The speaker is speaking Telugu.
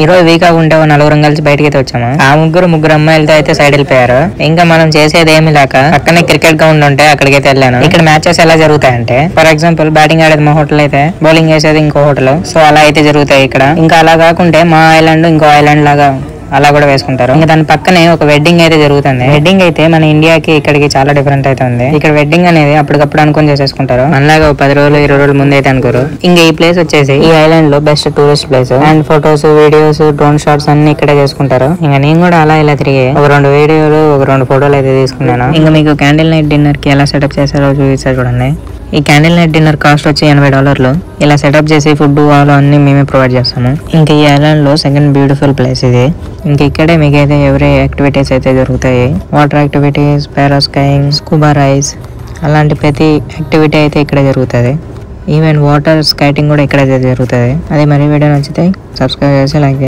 ఈ రోజు వీక్ గా ఉంటే నలుగురం కలిసి బయటకి అయితే వచ్చాము. ఆ ముగ్గురు అమ్మాయిలతో అయితే సైడ్ వెళ్ళిపోయారు. ఇంకా మనం చేసేది ఏమి లేక పక్కనే క్రికెట్ గ్రౌండ్ ఉంటే అక్కడికైతే వెళ్ళాను. ఇక్కడ మ్యాచెస్ ఎలా జరుగుతాయంటే, ఫర్ ఎగ్జాంపుల్ బ్యాటింగ్ ఆడేది మా హోటల్ అయితే బౌలింగ్ వేసేది ఇంకో హోటల్. సో అలా అయితే జరుగుతాయి ఇక్కడ. ఇంకా అలా కాకుంటే మా ఐలాండ్ ఇంకో ఐలాండ్ లాగా అలా కూడా వేసుకుంటారు. ఇంకా దాని పక్కనే ఒక వెడ్డింగ్ అయితే జరుగుతుంది. వెడ్డింగ్ అయితే మన ఇండియాకి ఇక్కడికి చాలా డిఫరెంట్ అయితే ఉంది. ఇక్కడ వెడ్డింగ్ అనేది అప్పటికప్పుడు అనుకుని చేసేసుకుంటారు. మనలాగా 10 రోజులు 20 రోజుల ముందు అయితే అనుకోరు. ఇంకా ఈ ప్లేస్ వచ్చేసి ఈ ఐలాండ్ లో best tourist place. And photos, videos, drone shots అన్ని ఇక్కడే చేసుకుంటారు. ఇంకా నేను కూడా అలా ఇలా తిరిగి ఒక 2 వీడియోలు, ఒక 2 ఫోటోలు అయితే తీసుకున్నాను. ఇంకా మీకు క్యాండిల్ నైట్ డిన్నర్ కి ఎలా సెటప్ చేశారో చూపిస్తారు చూడండి. ఈ క్యాండిల్ నైట్ డిన్నర్ కాస్ట్ వచ్చి $80. ఇలా సెటప్ చేసి ఫుడ్ వాళ్ళు అన్ని మేమే ప్రొవైడ్ చేస్తాము. ఇంకా ఈ ఐలాండ్ లో సెకండ్ బ్యూటిఫుల్ ప్లేస్ ఇది. ఇంక ఇక్కడే మీకైతే ఎవరీ యాక్టివిటీస్ అయితే జరుగుతాయి. వాటర్ యాక్టివిటీస్, పారాస్కైయింగ్, స్కూబా రైస్, అలాంటి ప్రతి యాక్టివిటీ అయితే ఇక్కడ జరుగుతుంది. ఈవెన్ వాటర్ స్కైటింగ్ కూడా ఇక్కడ జరుగుతుంది. అదే మరి వీడియో నచ్చితే సబ్స్క్రైబ్ చేసి లైక్ చేయండి.